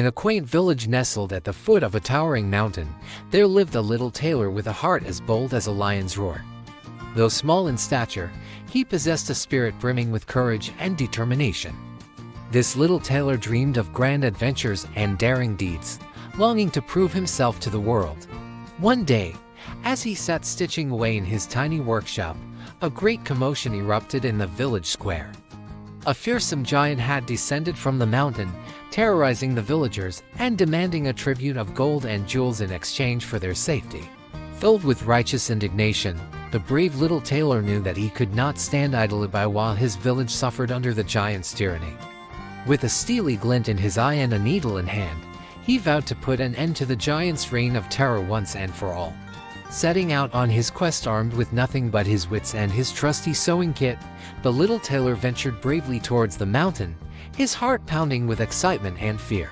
In a quaint village nestled at the foot of a towering mountain, there lived a little tailor with a heart as bold as a lion's roar. Though small in stature, he possessed a spirit brimming with courage and determination. This little tailor dreamed of grand adventures and daring deeds, longing to prove himself to the world. One day, as he sat stitching away in his tiny workshop, a great commotion erupted in the village square. A fearsome giant had descended from the mountain, terrorizing the villagers and demanding a tribute of gold and jewels in exchange for their safety. Filled with righteous indignation, the brave little tailor knew that he could not stand idly by while his village suffered under the giant's tyranny. With a steely glint in his eye and a needle in hand, he vowed to put an end to the giant's reign of terror once and for all. Setting out on his quest armed with nothing but his wits and his trusty sewing kit, the little tailor ventured bravely towards the mountain, his heart pounding with excitement and fear.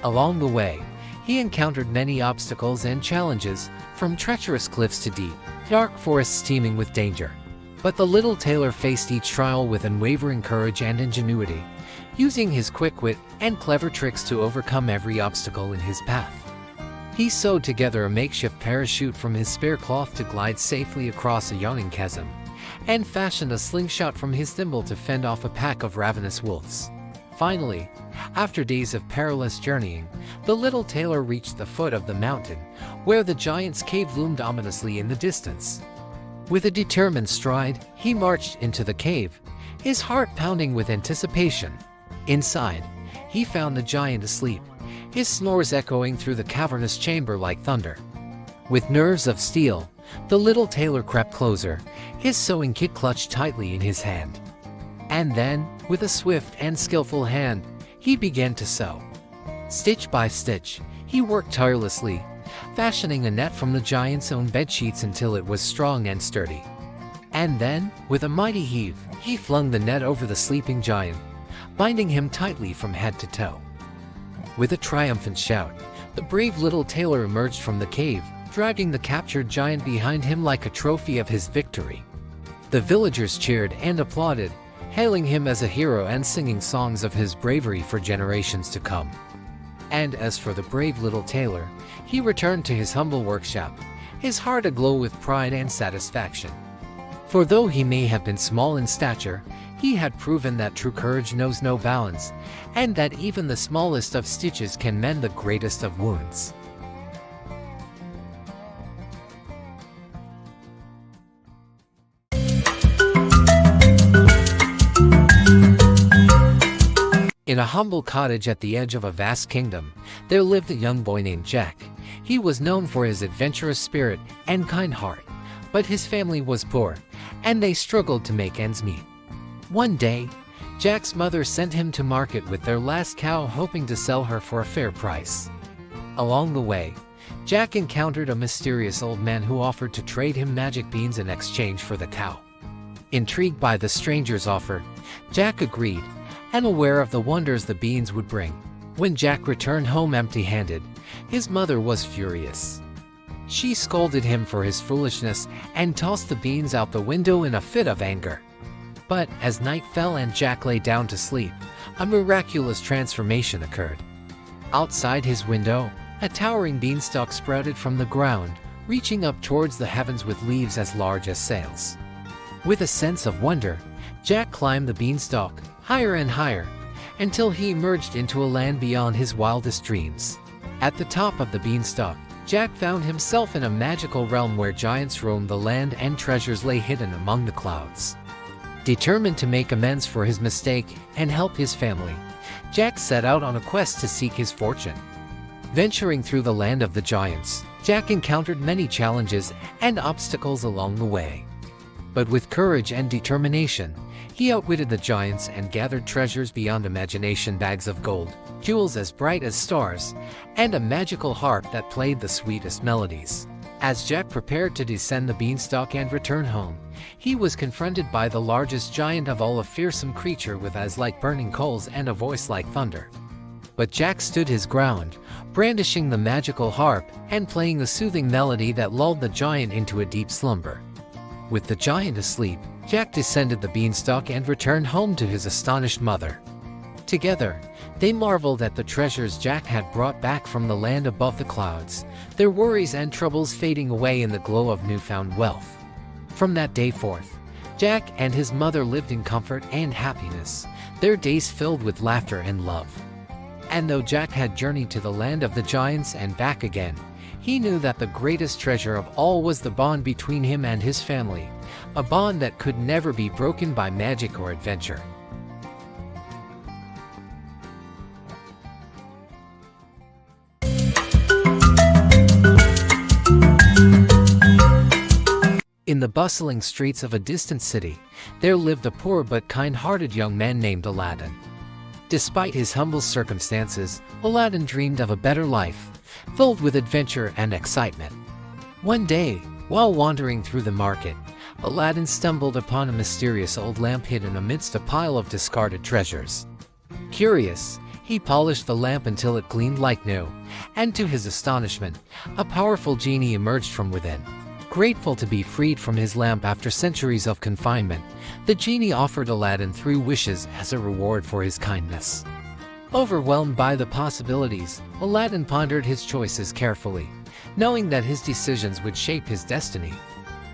Along the way, he encountered many obstacles and challenges, from treacherous cliffs to deep, dark forests teeming with danger. But the little tailor faced each trial with unwavering courage and ingenuity, using his quick wit and clever tricks to overcome every obstacle in his path. He sewed together a makeshift parachute from his spare cloth to glide safely across a yawning chasm, and fashioned a slingshot from his thimble to fend off a pack of ravenous wolves. Finally, after days of perilous journeying, the little tailor reached the foot of the mountain, where the giant's cave loomed ominously in the distance. With a determined stride, he marched into the cave, his heart pounding with anticipation. Inside, he found the giant asleep, his snores echoing through the cavernous chamber like thunder. With nerves of steel, the little tailor crept closer, his sewing kit clutched tightly in his hand. And then, with a swift and skillful hand, he began to sew. Stitch by stitch, he worked tirelessly, fashioning a net from the giant's own bedsheets until it was strong and sturdy. And then, with a mighty heave, he flung the net over the sleeping giant, binding him tightly from head to toe. With a triumphant shout, the brave little tailor emerged from the cave, dragging the captured giant behind him like a trophy of his victory. The villagers cheered and applauded, hailing him as a hero and singing songs of his bravery for generations to come. And as for the brave little tailor, he returned to his humble workshop, his heart aglow with pride and satisfaction. For though he may have been small in stature, he had proven that true courage knows no bounds, and that even the smallest of stitches can mend the greatest of wounds. In a humble cottage at the edge of a vast kingdom, there lived a young boy named Jack. He was known for his adventurous spirit and kind heart, but his family was poor, and they struggled to make ends meet. One day, Jack's mother sent him to market with their last cow, hoping to sell her for a fair price. Along the way, Jack encountered a mysterious old man who offered to trade him magic beans in exchange for the cow. Intrigued by the stranger's offer, Jack agreed, and aware of the wonders the beans would bring. When Jack returned home empty-handed, his mother was furious. She scolded him for his foolishness and tossed the beans out the window in a fit of anger. But as night fell and Jack lay down to sleep, a miraculous transformation occurred. Outside his window, a towering beanstalk sprouted from the ground, reaching up towards the heavens with leaves as large as sails. With a sense of wonder, Jack climbed the beanstalk, higher and higher, until he emerged into a land beyond his wildest dreams. At the top of the beanstalk, Jack found himself in a magical realm where giants roamed the land and treasures lay hidden among the clouds. Determined to make amends for his mistake and help his family, Jack set out on a quest to seek his fortune. Venturing through the land of the giants, Jack encountered many challenges and obstacles along the way. But with courage and determination, he outwitted the giants and gathered treasures beyond imagination: bags of gold, jewels as bright as stars, and a magical harp that played the sweetest melodies. As Jack prepared to descend the beanstalk and return home, he was confronted by the largest giant of all, a fearsome creature with eyes like burning coals and a voice like thunder. But Jack stood his ground, brandishing the magical harp and playing a soothing melody that lulled the giant into a deep slumber. With the giant asleep, Jack descended the beanstalk and returned home to his astonished mother. Together, they marveled at the treasures Jack had brought back from the land above the clouds, their worries and troubles fading away in the glow of newfound wealth. From that day forth, Jack and his mother lived in comfort and happiness, their days filled with laughter and love. And though Jack had journeyed to the land of the giants and back again, he knew that the greatest treasure of all was the bond between him and his family, a bond that could never be broken by magic or adventure. In the bustling streets of a distant city, there lived a poor but kind-hearted young man named Aladdin. Despite his humble circumstances, Aladdin dreamed of a better life, filled with adventure and excitement. One day, while wandering through the market, Aladdin stumbled upon a mysterious old lamp hidden amidst a pile of discarded treasures. Curious, he polished the lamp until it gleamed like new, and to his astonishment, a powerful genie emerged from within. Grateful to be freed from his lamp after centuries of confinement, the genie offered Aladdin 3 wishes as a reward for his kindness. Overwhelmed by the possibilities, Aladdin pondered his choices carefully, knowing that his decisions would shape his destiny.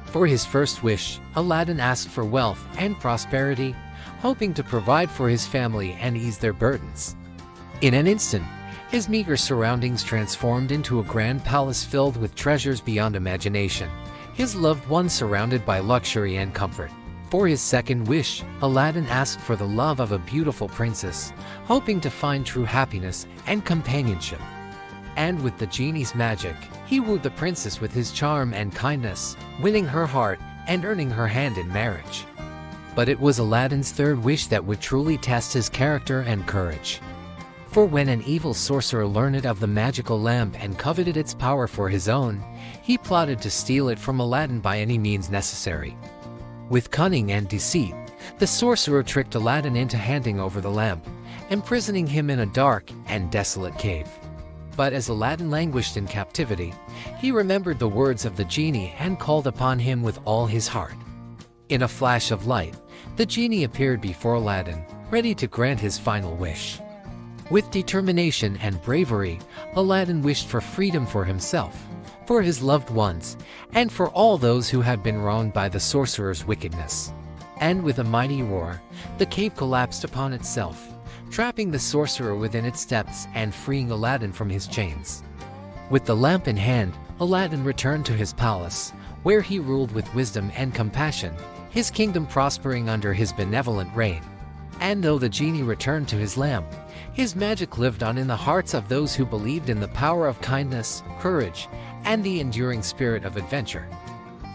For his first wish, Aladdin asked for wealth and prosperity, hoping to provide for his family and ease their burdens. In an instant, his meager surroundings transformed into a grand palace filled with treasures beyond imagination, his loved ones surrounded by luxury and comfort. For his second wish, Aladdin asked for the love of a beautiful princess, hoping to find true happiness and companionship. And with the genie's magic, he wooed the princess with his charm and kindness, winning her heart and earning her hand in marriage. But it was Aladdin's third wish that would truly test his character and courage. For when an evil sorcerer learned of the magical lamp and coveted its power for his own, he plotted to steal it from Aladdin by any means necessary. With cunning and deceit, the sorcerer tricked Aladdin into handing over the lamp, imprisoning him in a dark and desolate cave. But as Aladdin languished in captivity, he remembered the words of the genie and called upon him with all his heart. In a flash of light, the genie appeared before Aladdin, ready to grant his final wish. With determination and bravery, Aladdin wished for freedom for himself, for his loved ones, and for all those who had been wronged by the sorcerer's wickedness. And with a mighty roar, the cave collapsed upon itself, trapping the sorcerer within its depths and freeing Aladdin from his chains. With the lamp in hand, Aladdin returned to his palace, where he ruled with wisdom and compassion, his kingdom prospering under his benevolent reign. And though the genie returned to his lamp, his magic lived on in the hearts of those who believed in the power of kindness, courage, and the enduring spirit of adventure.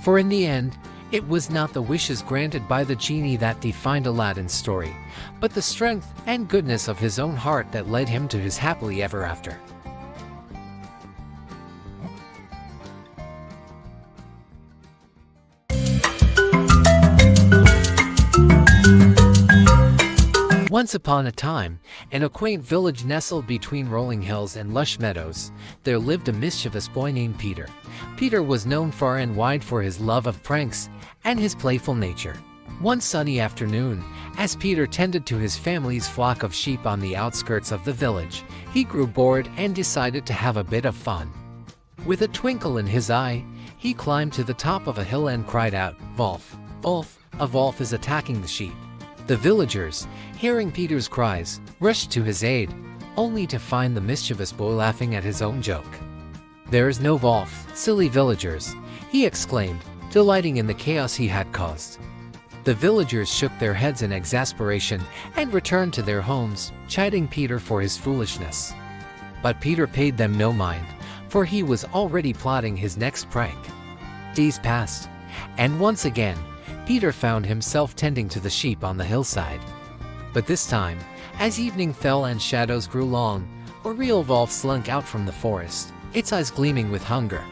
For in the end, it was not the wishes granted by the genie that defined Aladdin's story, but the strength and goodness of his own heart that led him to his happily ever after. Once upon a time, in a quaint village nestled between rolling hills and lush meadows, there lived a mischievous boy named Peter. Peter was known far and wide for his love of pranks and his playful nature. One sunny afternoon, as Peter tended to his family's flock of sheep on the outskirts of the village, he grew bored and decided to have a bit of fun. With a twinkle in his eye, he climbed to the top of a hill and cried out, "Wolf! Wolf! A wolf is attacking the sheep!" The villagers, hearing Peter's cries, rushed to his aid, only to find the mischievous boy laughing at his own joke. "There is no wolf, silly villagers," he exclaimed, delighting in the chaos he had caused. The villagers shook their heads in exasperation and returned to their homes, chiding Peter for his foolishness. But Peter paid them no mind, for he was already plotting his next prank. Days passed, and once again, Peter found himself tending to the sheep on the hillside. But this time, as evening fell and shadows grew long, a real wolf slunk out from the forest, its eyes gleaming with hunger.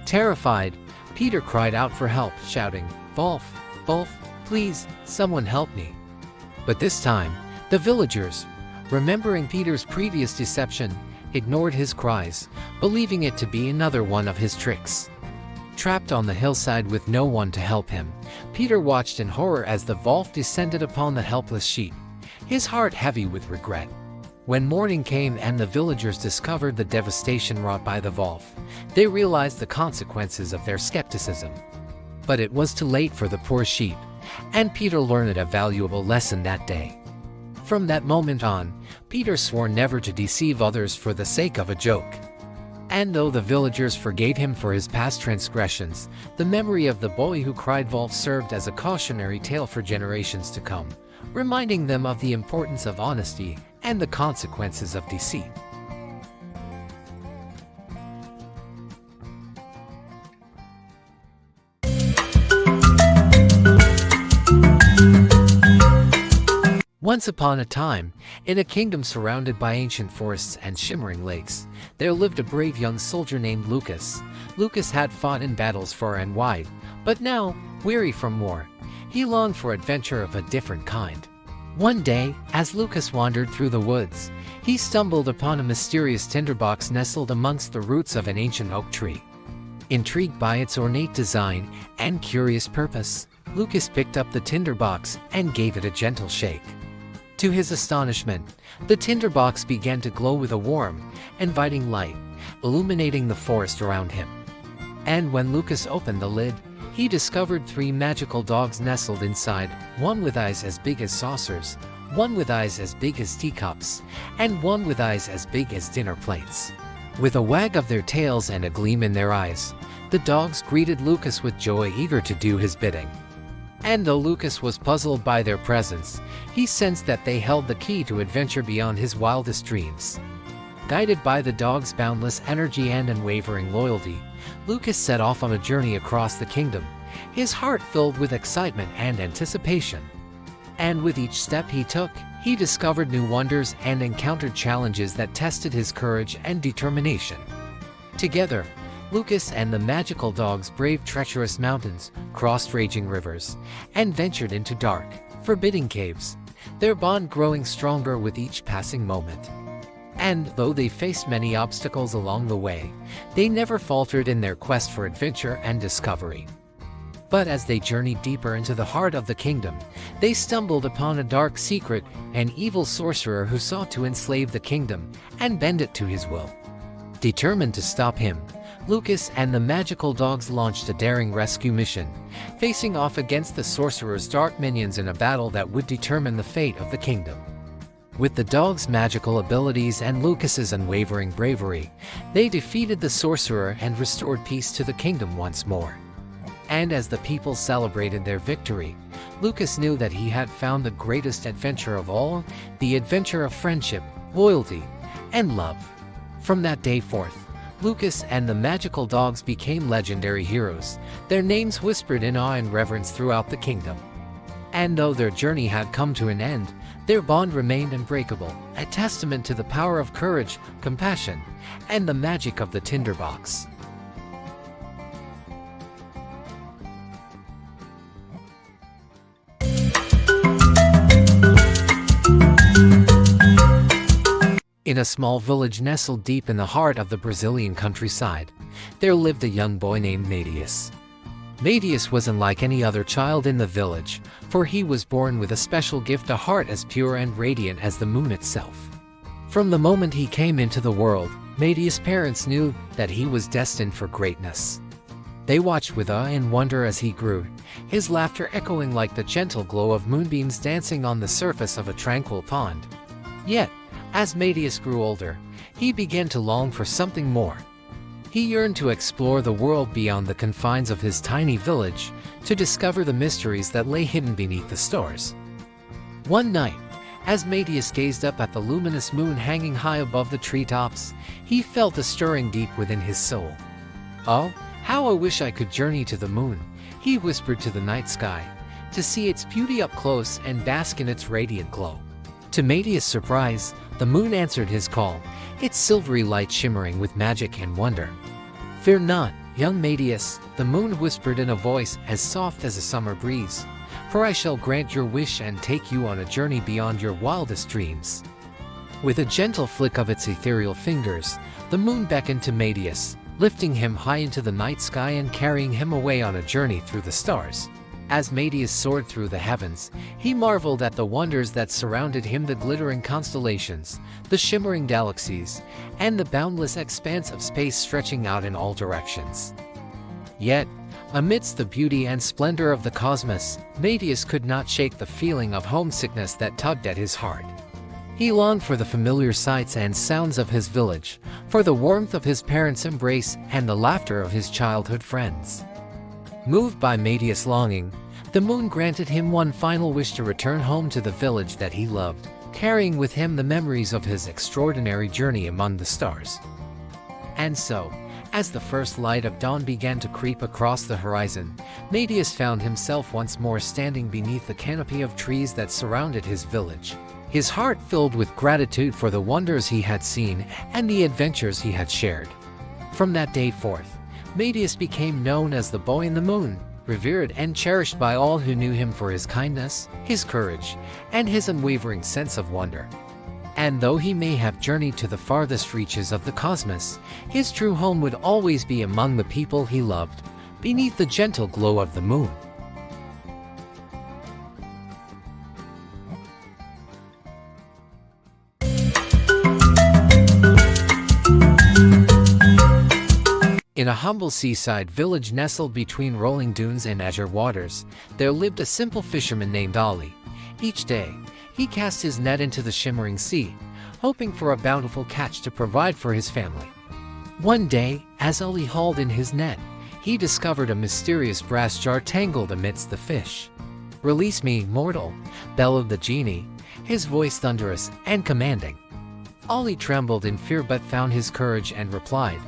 Terrified, Peter cried out for help, shouting, "Wolf! Wolf! Please, someone help me!" But this time, the villagers, remembering Peter's previous deception, ignored his cries, believing it to be another one of his tricks. Trapped on the hillside with no one to help him, Peter watched in horror as the wolf descended upon the helpless sheep, his heart heavy with regret. When morning came and the villagers discovered the devastation wrought by the wolf, they realized the consequences of their skepticism. But it was too late for the poor sheep, and Peter learned a valuable lesson that day. From that moment on, Peter swore never to deceive others for the sake of a joke. And though the villagers forgave him for his past transgressions, the memory of the boy who cried wolf served as a cautionary tale for generations to come, reminding them of the importance of honesty and the consequences of deceit. Once upon a time, in a kingdom surrounded by ancient forests and shimmering lakes, there lived a brave young soldier named Lucas. Lucas had fought in battles far and wide, but now, weary from war, he longed for adventure of a different kind. One day, as Lucas wandered through the woods, he stumbled upon a mysterious tinderbox nestled amongst the roots of an ancient oak tree. Intrigued by its ornate design and curious purpose, Lucas picked up the tinderbox and gave it a gentle shake. To his astonishment, the tinderbox began to glow with a warm, inviting light, illuminating the forest around him. And when Lucas opened the lid, he discovered 3 magical dogs nestled inside, one with eyes as big as saucers, one with eyes as big as teacups, and one with eyes as big as dinner plates. With a wag of their tails and a gleam in their eyes, the dogs greeted Lucas with joy, eager to do his bidding. And though Lucas was puzzled by their presence, he sensed that they held the key to adventure beyond his wildest dreams. Guided by the dogs' boundless energy and unwavering loyalty, Lucas set off on a journey across the kingdom, his heart filled with excitement and anticipation. And with each step he took, he discovered new wonders and encountered challenges that tested his courage and determination. Together, Lucas and the magical dogs braved treacherous mountains, crossed raging rivers, and ventured into dark, forbidding caves, their bond growing stronger with each passing moment. And though they faced many obstacles along the way, they never faltered in their quest for adventure and discovery. But as they journeyed deeper into the heart of the kingdom, they stumbled upon a dark secret, an evil sorcerer who sought to enslave the kingdom and bend it to his will. Determined to stop him, Lucas and the magical dogs launched a daring rescue mission, facing off against the sorcerer's dark minions in a battle that would determine the fate of the kingdom. With the dogs' magical abilities and Lucas's unwavering bravery, they defeated the sorcerer and restored peace to the kingdom once more. And as the people celebrated their victory, Lucas knew that he had found the greatest adventure of all, the adventure of friendship, loyalty, and love. From that day forth, Lucas and the magical dogs became legendary heroes, their names whispered in awe and reverence throughout the kingdom. And though their journey had come to an end, their bond remained unbreakable, a testament to the power of courage, compassion, and the magic of the tinderbox. In a small village nestled deep in the heart of the Brazilian countryside, there lived a young boy named Matias. Matias was unlike any other child in the village, for he was born with a special gift, a heart as pure and radiant as the moon itself. From the moment he came into the world, Matias' parents knew that he was destined for greatness. They watched with awe and wonder as he grew, his laughter echoing like the gentle glow of moonbeams dancing on the surface of a tranquil pond. Yet, as Matias grew older, he began to long for something more. He yearned to explore the world beyond the confines of his tiny village, to discover the mysteries that lay hidden beneath the stars. One night, as Matias gazed up at the luminous moon hanging high above the treetops, he felt a stirring deep within his soul. "Oh, how I wish I could journey to the moon," he whispered to the night sky, "to see its beauty up close and bask in its radiant glow." To Matias' surprise, the moon answered his call, its silvery light shimmering with magic and wonder. "Fear not, young Matias," the moon whispered in a voice as soft as a summer breeze, "for I shall grant your wish and take you on a journey beyond your wildest dreams." With a gentle flick of its ethereal fingers, the moon beckoned to Matias, lifting him high into the night sky and carrying him away on a journey through the stars. As Medeus soared through the heavens, he marveled at the wonders that surrounded him, the glittering constellations, the shimmering galaxies, and the boundless expanse of space stretching out in all directions. Yet, amidst the beauty and splendor of the cosmos, Medeus could not shake the feeling of homesickness that tugged at his heart. He longed for the familiar sights and sounds of his village, for the warmth of his parents' embrace and the laughter of his childhood friends. Moved by Medeus' longing, the moon granted him one final wish to return home to the village that he loved, carrying with him the memories of his extraordinary journey among the stars. And so, as the first light of dawn began to creep across the horizon, Medeus found himself once more standing beneath the canopy of trees that surrounded his village, his heart filled with gratitude for the wonders he had seen and the adventures he had shared. From that day forth, Medeus became known as the Boy in the Moon, revered and cherished by all who knew him for his kindness, his courage, and his unwavering sense of wonder. And though he may have journeyed to the farthest reaches of the cosmos, his true home would always be among the people he loved, beneath the gentle glow of the moon. In a humble seaside village nestled between rolling dunes and azure waters, there lived a simple fisherman named Ali. Each day, he cast his net into the shimmering sea, hoping for a bountiful catch to provide for his family. One day, as Ali hauled in his net, he discovered a mysterious brass jar tangled amidst the fish. "Release me, mortal," bellowed the genie, his voice thunderous and commanding. Ali trembled in fear but found his courage and replied,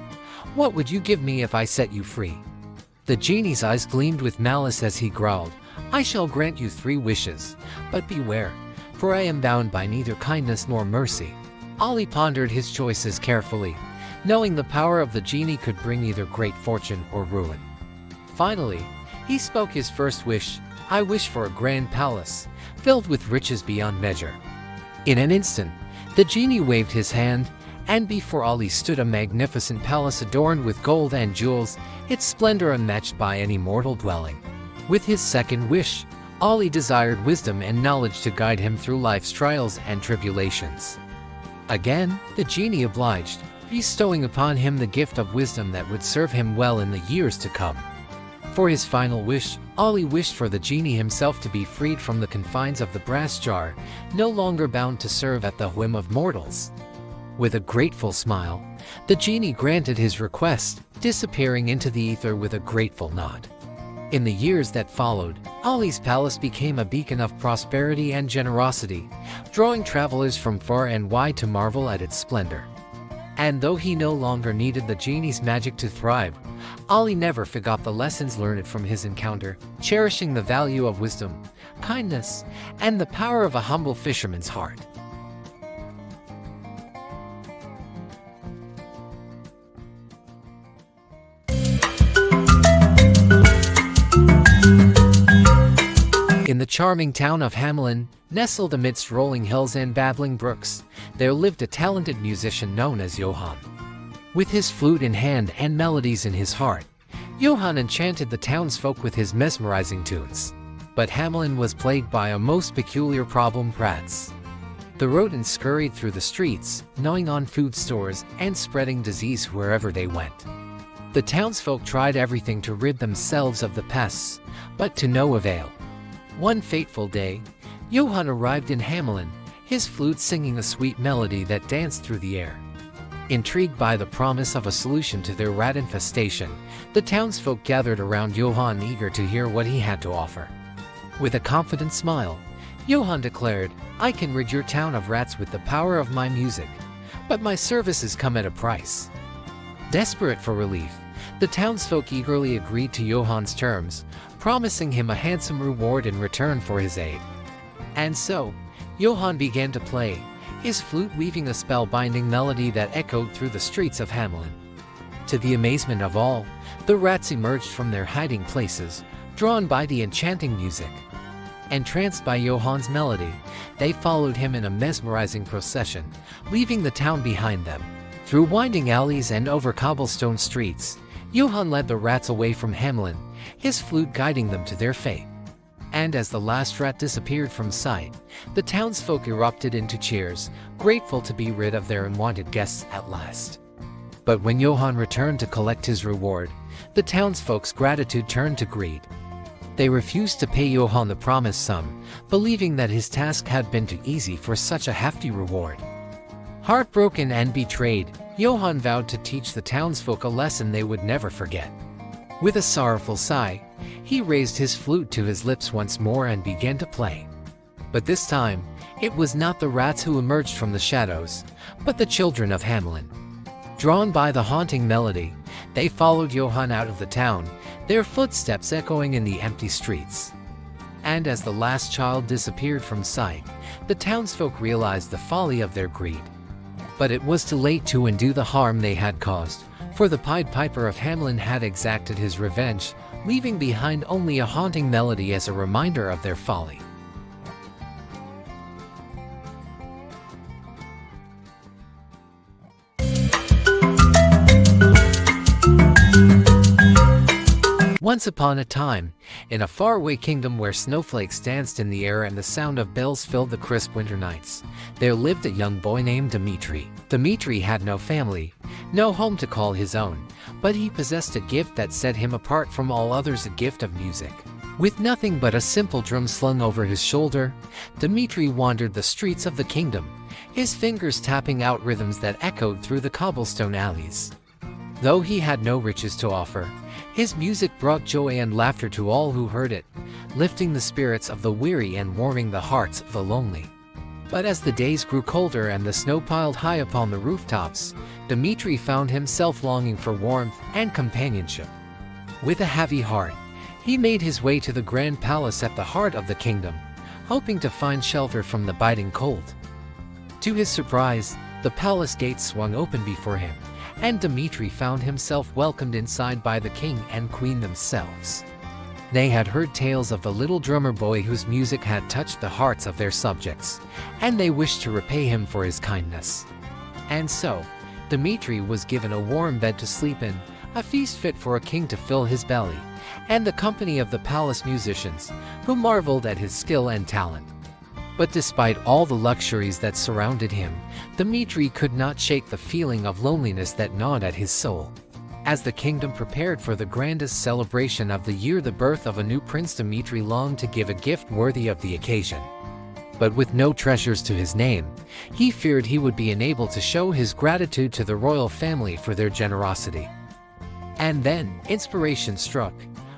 "What would you give me if I set you free?" The genie's eyes gleamed with malice as he growled, "I shall grant you 3 wishes, but beware, for I am bound by neither kindness nor mercy." Ali pondered his choices carefully, knowing the power of the genie could bring either great fortune or ruin. Finally, he spoke his first wish, "I wish for a grand palace, filled with riches beyond measure." In an instant, the genie waved his hand, and before Ali stood a magnificent palace adorned with gold and jewels, its splendor unmatched by any mortal dwelling. With his second wish, Ali desired wisdom and knowledge to guide him through life's trials and tribulations. Again, the genie obliged, bestowing upon him the gift of wisdom that would serve him well in the years to come. For his final wish, Ali wished for the genie himself to be freed from the confines of the brass jar, no longer bound to serve at the whim of mortals. With a grateful smile, the genie granted his request, disappearing into the ether with a grateful nod. In the years that followed, Ali's palace became a beacon of prosperity and generosity, drawing travelers from far and wide to marvel at its splendor. And though he no longer needed the genie's magic to thrive, Ali never forgot the lessons learned from his encounter, cherishing the value of wisdom, kindness, and the power of a humble fisherman's heart. In the charming town of Hamelin, nestled amidst rolling hills and babbling brooks, there lived a talented musician known as Johann. With his flute in hand and melodies in his heart, Johann enchanted the townsfolk with his mesmerizing tunes. But Hamelin was plagued by a most peculiar problem: rats. The rodents scurried through the streets, gnawing on food stores and spreading disease wherever they went. The townsfolk tried everything to rid themselves of the pests, but to no avail. One fateful day, Johann arrived in Hamelin, his flute singing a sweet melody that danced through the air. Intrigued by the promise of a solution to their rat infestation, the townsfolk gathered around Johann, eager to hear what he had to offer. With a confident smile, Johann declared, "I can rid your town of rats with the power of my music, but my services come at a price." Desperate for relief, the townsfolk eagerly agreed to Johann's terms, promising him a handsome reward in return for his aid. And so, Johann began to play, his flute weaving a spellbinding melody that echoed through the streets of Hamelin. To the amazement of all, the rats emerged from their hiding places, drawn by the enchanting music. Entranced by Johann's melody, they followed him in a mesmerizing procession, leaving the town behind them. Through winding alleys and over cobblestone streets, Johann led the rats away from Hamelin, his flute guiding them to their fate. And as the last rat disappeared from sight, the townsfolk erupted into cheers, grateful to be rid of their unwanted guests at last. But when Johann returned to collect his reward, the townsfolk's gratitude turned to greed. They refused to pay Johann the promised sum, believing that his task had been too easy for such a hefty reward. Heartbroken and betrayed, Johann vowed to teach the townsfolk a lesson they would never forget. With a sorrowful sigh, he raised his flute to his lips once more and began to play. But this time, it was not the rats who emerged from the shadows, but the children of Hamelin. Drawn by the haunting melody, they followed Johann out of the town, their footsteps echoing in the empty streets. And as the last child disappeared from sight, the townsfolk realized the folly of their greed. But it was too late to undo the harm they had caused, for the Pied Piper of Hamelin had exacted his revenge, leaving behind only a haunting melody as a reminder of their folly. Once upon a time, in a faraway kingdom where snowflakes danced in the air and the sound of bells filled the crisp winter nights, there lived a young boy named Dmitri. Dmitri had no family, no home to call his own, but he possessed a gift that set him apart from all others, a gift of music. With nothing but a simple drum slung over his shoulder, Dmitri wandered the streets of the kingdom, his fingers tapping out rhythms that echoed through the cobblestone alleys. Though he had no riches to offer, his music brought joy and laughter to all who heard it, lifting the spirits of the weary and warming the hearts of the lonely. But as the days grew colder and the snow piled high upon the rooftops, Dmitri found himself longing for warmth and companionship. With a heavy heart, he made his way to the grand palace at the heart of the kingdom, hoping to find shelter from the biting cold. To his surprise, the palace gates swung open before him, and Dmitri found himself welcomed inside by the king and queen themselves. They had heard tales of the little drummer boy whose music had touched the hearts of their subjects, and they wished to repay him for his kindness. And so, Dmitri was given a warm bed to sleep in, a feast fit for a king to fill his belly, and the company of the palace musicians, who marveled at his skill and talent. But despite all the luxuries that surrounded him, Dmitri could not shake the feeling of loneliness that gnawed at his soul. As the kingdom prepared for the grandest celebration of the year, the birth of a new prince, Dmitri longed to give a gift worthy of the occasion. But with no treasures to his name, he feared he would be unable to show his gratitude to the royal family for their generosity. And then, inspiration struck.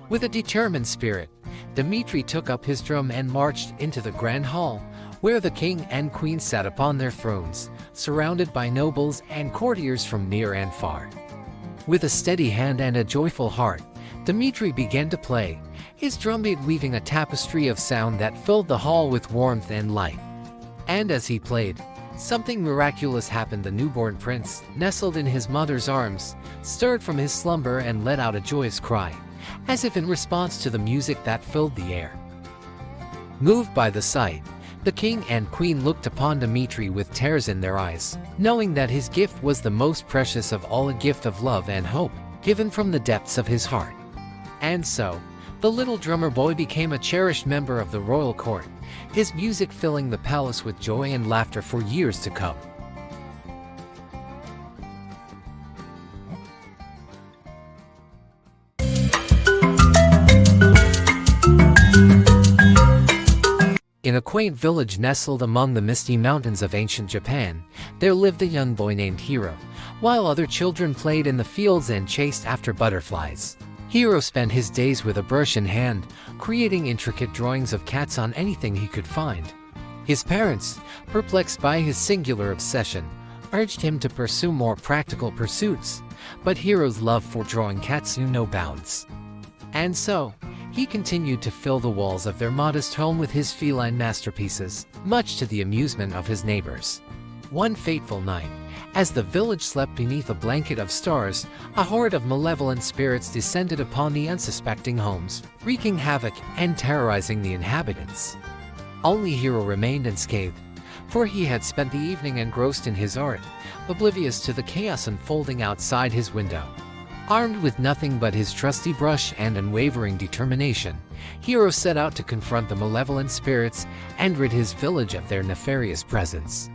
With a determined spirit, Dmitri took up his drum and marched into the grand hall, where the king and queen sat upon their thrones, surrounded by nobles and courtiers from near and far. With a steady hand and a joyful heart, Dmitri began to play, his drumbeat weaving a tapestry of sound that filled the hall with warmth and light. And as he played, something miraculous happened. The newborn prince, nestled in his mother's arms, stirred from his slumber and let out a joyous cry, as if in response to the music that filled the air. Moved by the sight, the king and queen looked upon Dmitri with tears in their eyes, knowing that his gift was the most precious of all, a gift of love and hope, given from the depths of his heart. And so, the little drummer boy became a cherished member of the royal court, his music filling the palace with joy and laughter for years to come. In a quaint village nestled among the misty mountains of ancient Japan, there lived a young boy named Hiro, while other children played in the fields and chased after butterflies. Hiro spent his days with a brush in hand, creating intricate drawings of cats on anything he could find. His parents, perplexed by his singular obsession, urged him to pursue more practical pursuits, but Hiro's love for drawing cats knew no bounds. And so, he continued to fill the walls of their modest home with his feline masterpieces, much to the amusement of his neighbors. One fateful night, as the village slept beneath a blanket of stars, a horde of malevolent spirits descended upon the unsuspecting homes, wreaking havoc and terrorizing the inhabitants. Only Hiro remained unscathed, for he had spent the evening engrossed in his art, oblivious to the chaos unfolding outside his window. Armed with nothing but his trusty brush and unwavering determination, Hiro set out to confront the malevolent spirits and rid his village of their nefarious presence.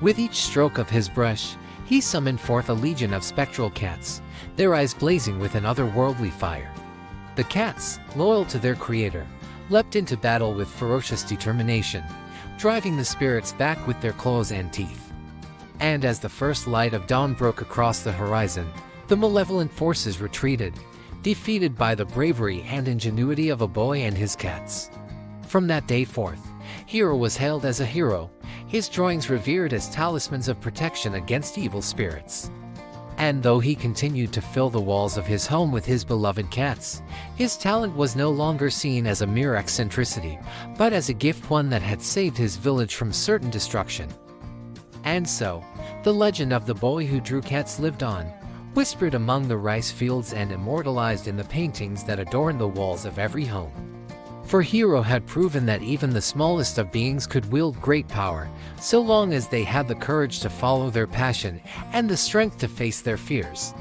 With each stroke of his brush, he summoned forth a legion of spectral cats, their eyes blazing with an otherworldly fire. The cats, loyal to their creator, leapt into battle with ferocious determination, driving the spirits back with their claws and teeth. And as the first light of dawn broke across the horizon, the malevolent forces retreated, defeated by the bravery and ingenuity of a boy and his cats. From that day forth, Hiro was hailed as a hero, his drawings revered as talismans of protection against evil spirits. And though he continued to fill the walls of his home with his beloved cats, his talent was no longer seen as a mere eccentricity, but as a gift, one that had saved his village from certain destruction. And so, the legend of the boy who drew cats lived on, whispered among the rice fields and immortalized in the paintings that adorned the walls of every home. For Hiro had proven that even the smallest of beings could wield great power, so long as they had the courage to follow their passion and the strength to face their fears.